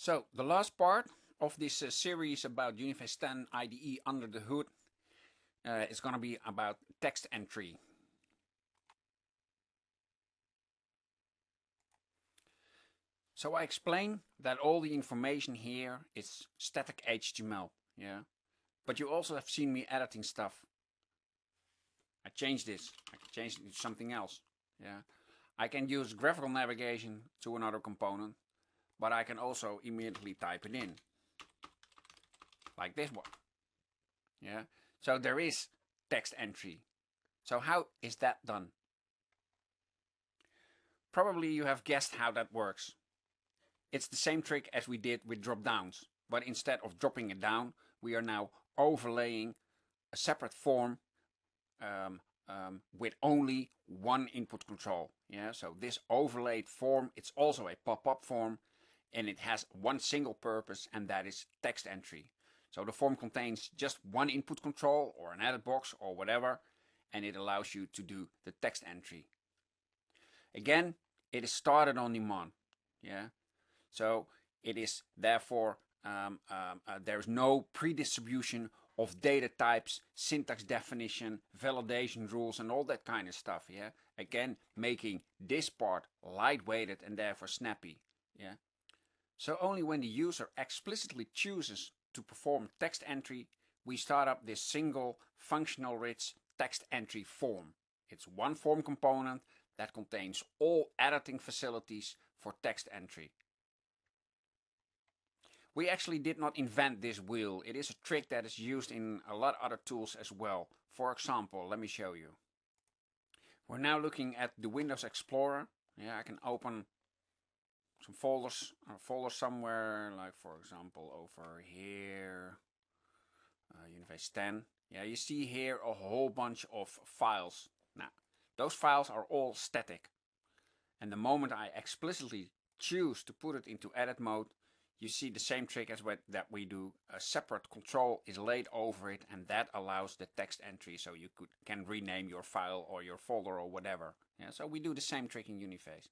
So the last part of this series about Uniface 10 IDE under the hood is going to be about text entry. So I explain that all the information here is static HTML, yeah. But you also have seen me editing stuff. I changed this. I can change it to something else, yeah. I can use graphical navigation to another component, but I can also immediately type it in, like this one, yeah. So there is text entry. So how is that done? Probably you have guessed how that works. It's the same trick as we did with drop downs, but instead of dropping it down, we are now overlaying a separate form with only one input control. Yeah, so this overlaid form, it's also a pop-up form, and it has one single purpose, and that is text entry. So the form contains just one input control or an edit box or whatever, and it allows you to do the text entry. Again, it is started on demand. Yeah, so it is therefore there's no pre-distribution of data types, syntax definition, validation rules, and all that kind of stuff. Yeah, again, making this part lightweighted and therefore snappy. Yeah, so only when the user explicitly chooses to perform text entry, we start up this single functional rich text entry form. It's one form component that contains all editing facilities for text entry. We actually did not invent this wheel. It is a trick that is used in a lot of other tools as well. For example, let me show you. We're now looking at the Windows Explorer. Yeah, I can open some folders, somewhere, like for example over here, Uniface 10. Yeah, you see here a whole bunch of files. Now, those files are all static. And the moment I explicitly choose to put it into edit mode, you see the same trick as that we do. A separate control is laid over it, and that allows the text entry, so you can rename your file or your folder or whatever. Yeah, so we do the same trick in Uniface.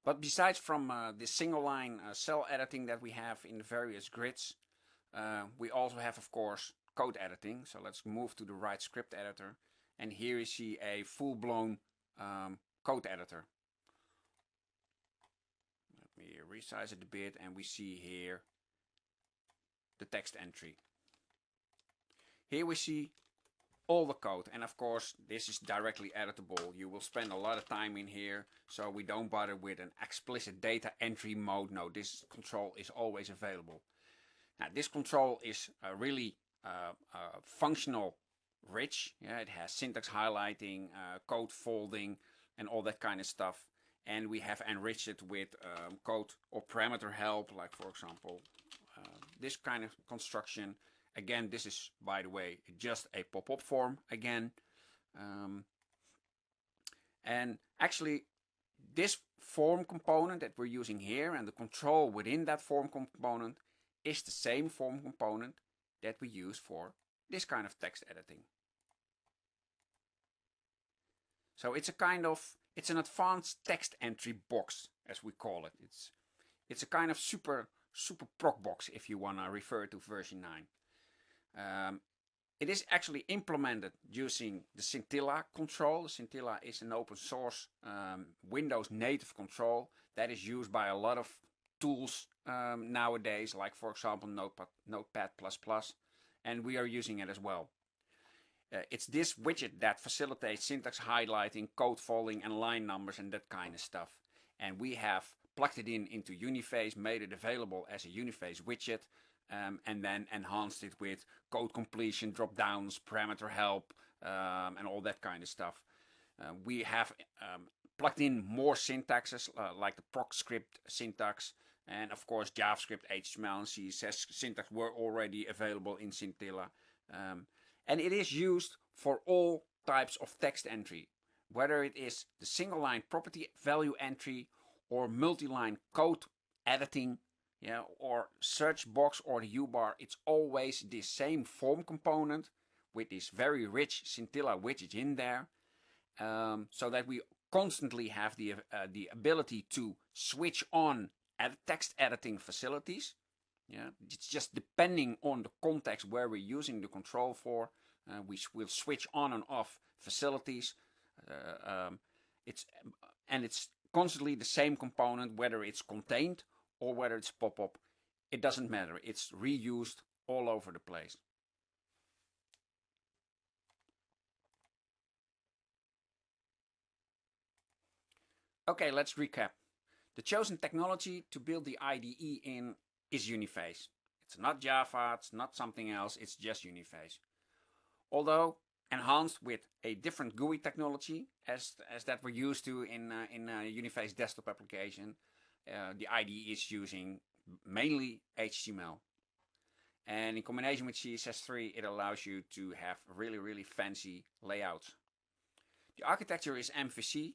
But besides from the single line cell editing that we have in the various grids, we also have, of course, code editing. So let's move to the right script editor, and here you see a full-blown code editor. Let me resize it a bit, and we see here the text entry. Here we see all the code, and of course this is directly editable. You will spend a lot of time in here, so we don't bother with an explicit data entry mode. No, this control is always available. Now this control is really functional rich. Yeah, it has syntax highlighting, code folding, and all that kind of stuff. And we have enriched it with code or parameter help, like for example this kind of construction. Again, this is, by the way, just a pop-up form again. And actually, this form component that we're using here and the control within that form component is the same form component that we use for this kind of text editing. So it's an advanced text entry box, as we call it. It's a kind of super proc box, if you want to refer to version 9. It is actually implemented using the Scintilla control. Scintilla is an open source Windows native control that is used by a lot of tools nowadays, like for example Notepad++, and we are using it as well. It's this widget that facilitates syntax highlighting, code folding, and line numbers and that kind of stuff. And we have plugged it into Uniface, made it available as a Uniface widget, and then enhanced it with code completion, drop downs, parameter help, and all that kind of stuff. We have plugged in more syntaxes like the proc script syntax, and of course JavaScript, HTML, and CSS syntax were already available in Scintilla. And it is used for all types of text entry, whether it is the single line property value entry or multi-line code editing, yeah, or search box or the U-bar. It's always the same form component with this very rich Scintilla widget in there, so that we constantly have the ability to switch on text editing facilities. Yeah, it's just depending on the context where we're using the control for. We will switch on and off facilities. It's constantly the same component, whether it's contained or whether it's pop-up. It doesn't matter. It's reused all over the place. Okay, let's recap. The chosen technology to build the IDE in is Uniface. It's not Java, it's not something else, it's just Uniface. Although enhanced with a different GUI technology as that we're used to in Uniface desktop application, the IDE is using mainly HTML. And in combination with CSS3, it allows you to have really fancy layouts. The architecture is MVC,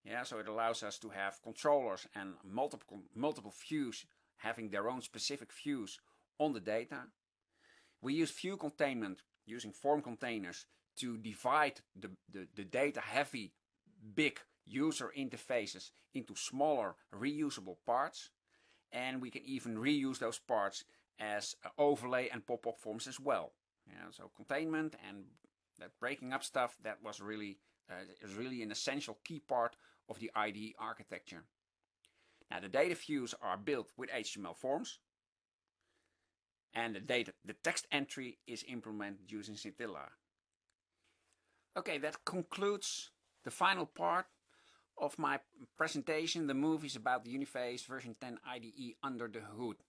yeah, so it allows us to have controllers and multiple views having their own specific views on the data. We use view containment using form containers to divide the data heavy big user interfaces into smaller reusable parts, and we can even reuse those parts as overlay and pop-up forms as well. Yeah, so containment and that breaking up stuff, that was really is really an essential key part of the IDE architecture. Now the data views are built with HTML forms, and the text entry is implemented using Scintilla. Okay, that concludes the final part of my presentation, the movies about the Uniface version 10 IDE under the hood.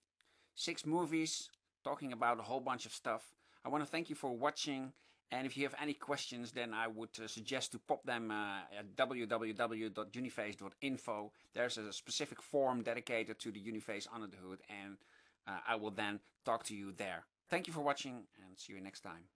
6 movies talking about a whole bunch of stuff. I want to thank you for watching, and if you have any questions, then I would suggest to pop them at www.uniface.info. There's a specific forum dedicated to the Uniface under the hood, and I will then talk to you there. Thank you for watching, and see you next time.